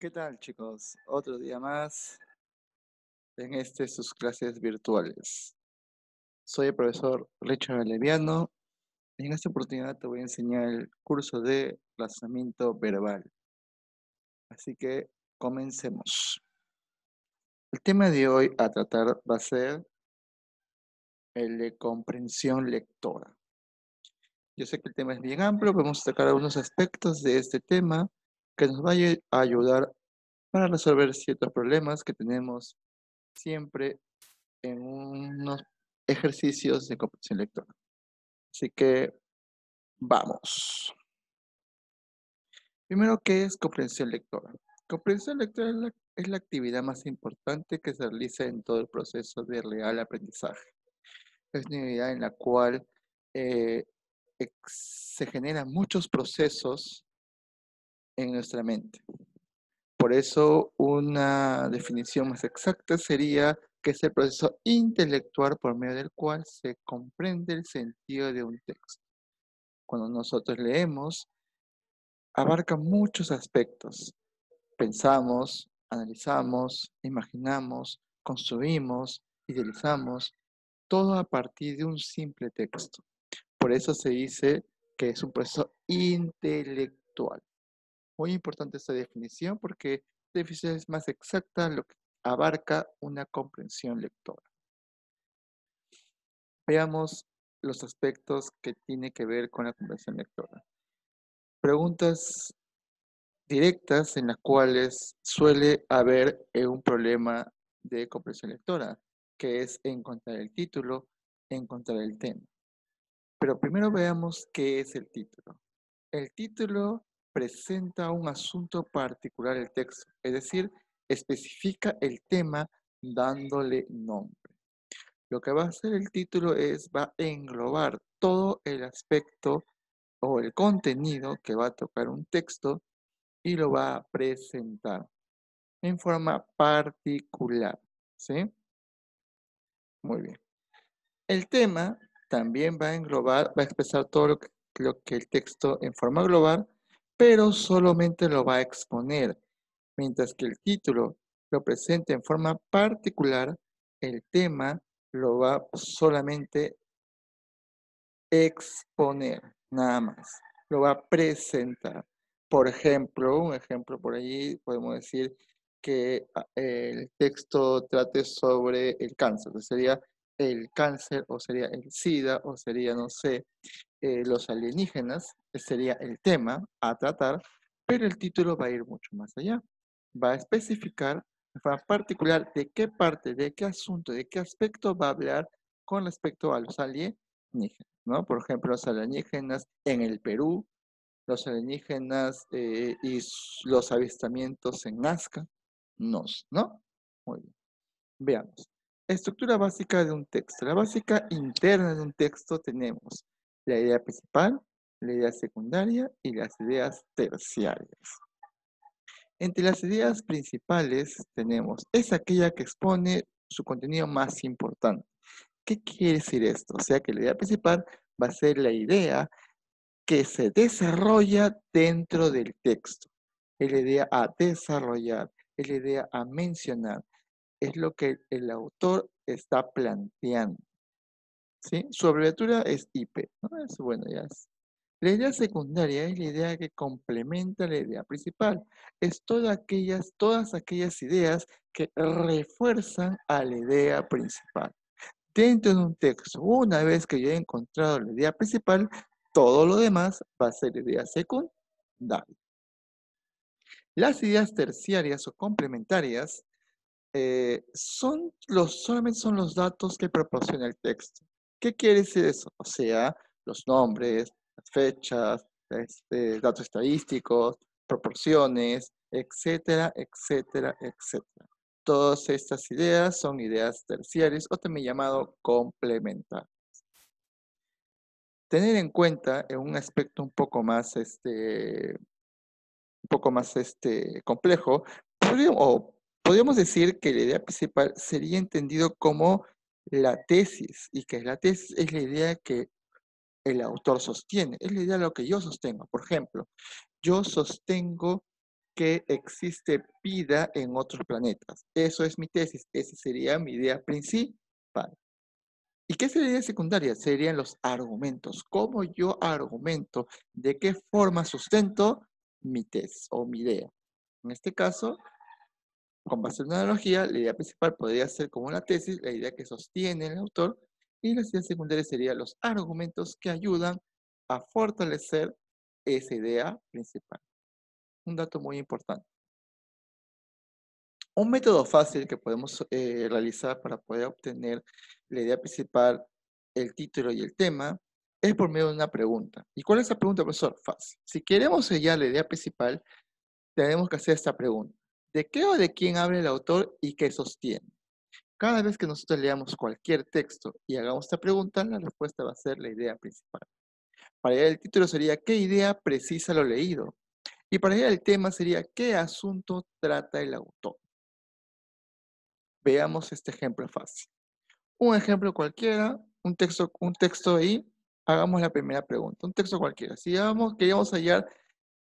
¿Qué tal, chicos? Otro día más en sus clases virtuales. Soy el profesor Richard Leviano y en esta oportunidad te voy a enseñar el curso de razonamiento verbal. Así que comencemos. El tema de hoy a tratar va a ser el de comprensión lectora. Yo sé que el tema es bien amplio, vamos a sacar algunos aspectos de este tema que nos vaya a ayudar para resolver ciertos problemas que tenemos siempre en unos ejercicios de comprensión lectora. Así que vamos. Primero, ¿qué es comprensión lectora? Comprensión lectora es la actividad más importante que se realiza en todo el proceso de real aprendizaje. Es una actividad en la cual eh, se generan muchos procesos en nuestra mente. Por eso, una definición más exacta sería que es el proceso intelectual por medio del cual se comprende el sentido de un texto. Cuando nosotros leemos, abarca muchos aspectos. Pensamos, analizamos, imaginamos, construimos, idealizamos, todo a partir de un simple texto. Por eso se dice que es un proceso intelectual. Muy importante esta definición porque esta definición es más exacta lo que abarca una comprensión lectora. Veamos los aspectos que tiene que ver con la comprensión lectora. Preguntas directas en las cuales suele haber un problema de comprensión lectora, que es encontrar el título, encontrar el tema. Pero primero veamos qué es el título. El título presenta un asunto particular del texto, es decir, especifica el tema dándole nombre. Lo que va a hacer el título va a englobar todo el aspecto o el contenido que va a tocar un texto y lo va a presentar en forma particular, ¿sí? Muy bien. El tema también va a englobar, va a expresar todo lo que el texto en forma global, pero solamente lo va a exponer, mientras que el título lo presenta en forma particular, el tema lo va solamente exponer, nada más. Lo va a presentar. Por ejemplo, un ejemplo por allí, podemos decir que el texto trate sobre el cáncer, que sería el cáncer o sería el SIDA o sería, no sé, los alienígenas, que sería el tema a tratar, pero el título va a ir mucho más allá. Va a especificar de forma particular de qué parte, de qué asunto, de qué aspecto va a hablar con respecto a los alienígenas, ¿no? Por ejemplo, los alienígenas en el Perú, los alienígenas y los avistamientos en Nazca, ¿no? Muy bien. Veamos. Estructura básica de un texto. La básica interna de un texto tenemos la idea principal, la idea secundaria y las ideas terciarias. Entre las ideas principales tenemos, es aquella que expone su contenido más importante. ¿Qué quiere decir esto? O sea que la idea principal va a ser la idea que se desarrolla dentro del texto. Es la idea a desarrollar, es la idea a mencionar, es lo que el autor está planteando, ¿sí? Su abreviatura es IP, ¿no? Eso, bueno, ya es. La idea secundaria es la idea que complementa la idea principal. Es todas aquellas ideas que refuerzan a la idea principal. Dentro de un texto, una vez que yo he encontrado la idea principal, todo lo demás va a ser idea secundaria. Las ideas terciarias o complementarias solamente son los datos que proporciona el texto. ¿Qué quiere decir eso? O sea, los nombres, las fechas, datos estadísticos, proporciones, etcétera, etcétera, etcétera. Todas estas ideas son ideas terciarias o también llamado complementarias. Tener en cuenta en un aspecto un poco más, complejo, podríamos decir que la idea principal sería entendido como la tesis, y que la tesis es la idea que el autor sostiene, es la idea de lo que yo sostengo. Por ejemplo, yo sostengo que existe vida en otros planetas. Eso es mi tesis, esa sería mi idea principal. ¿Y qué sería la idea secundaria? Serían los argumentos. ¿Cómo yo argumento? ¿De qué forma sustento mi tesis o mi idea? En este caso, con base en una analogía, la idea principal podría ser como una tesis, la idea que sostiene el autor, y las ideas secundarias serían los argumentos que ayudan a fortalecer esa idea principal. Un dato muy importante. Un método fácil que podemos realizar para poder obtener la idea principal, el título y el tema, es por medio de una pregunta. ¿Y cuál es la pregunta, profesor? Fácil. Si queremos sellar la idea principal, tenemos que hacer esta pregunta. ¿De qué o de quién habla el autor y qué sostiene? Cada vez que nosotros leamos cualquier texto y hagamos esta pregunta, la respuesta va a ser la idea principal. Para ella el título sería ¿qué idea precisa lo leído? Y para ella el tema sería ¿qué asunto trata el autor? Veamos este ejemplo fácil. Un ejemplo cualquiera, un texto ahí, hagamos la primera pregunta, un texto cualquiera. Si queríamos hallar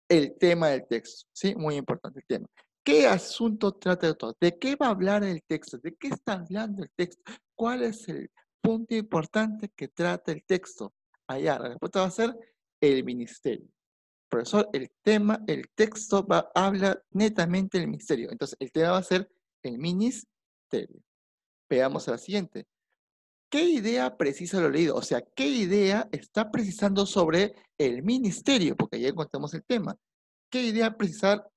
el tema del texto, ¿sí? Muy importante el tema. ¿Qué asunto trata el autor? ¿De qué va a hablar el texto? ¿De qué está hablando el texto? ¿Cuál es el punto importante que trata el texto? Allá, la respuesta va a ser el ministerio. Profesor, el texto habla netamente del ministerio. Entonces, el tema va a ser el ministerio. Veamos a la siguiente. ¿Qué idea precisa lo leído? O sea, ¿qué idea está precisando sobre el ministerio? Porque ya encontramos el tema. ¿Qué idea precisar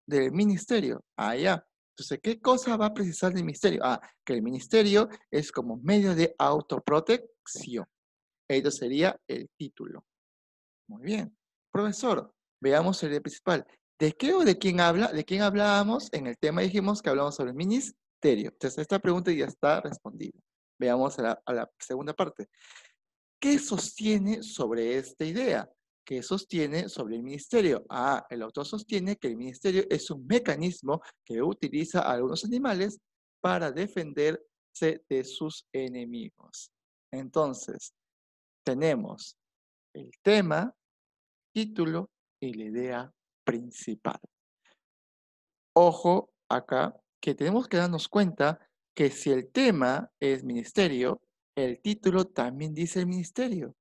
del ministerio? Ah, ya. Entonces, ¿qué cosa va a precisar del ministerio? Ah, que el ministerio es como medio de autoprotección. Esto sería el título. Muy bien. Profesor, veamos el idea principal. ¿De qué o de quién habla? ¿De quién hablábamos? En el tema dijimos que hablamos sobre el ministerio. Entonces, esta pregunta ya está respondida. Veamos a la segunda parte. ¿Qué sostiene sobre esta idea? ¿Qué sostiene sobre el ministerio? Ah, el autor sostiene que el ministerio es un mecanismo que utiliza a algunos animales para defenderse de sus enemigos. Entonces, tenemos el tema, título y la idea principal. Ojo acá, que tenemos que darnos cuenta que si el tema es ministerio, el título también dice el ministerio.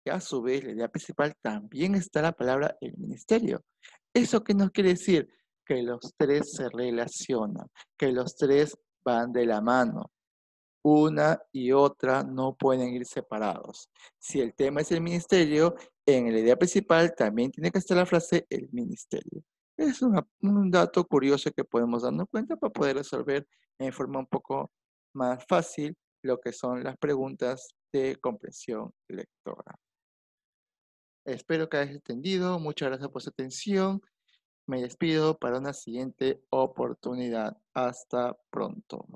Y a su vez, la idea principal también está la palabra el ministerio. ¿Eso qué nos quiere decir? Que los tres se relacionan, que los tres van de la mano. Una y otra no pueden ir separados. Si el tema es el ministerio, en la idea principal también tiene que estar la frase el ministerio. Es un dato curioso que podemos darnos cuenta para poder resolver en forma un poco más fácil lo que son las preguntas de comprensión lectora. Espero que hayas entendido. Muchas gracias por su atención. Me despido para una siguiente oportunidad. Hasta pronto.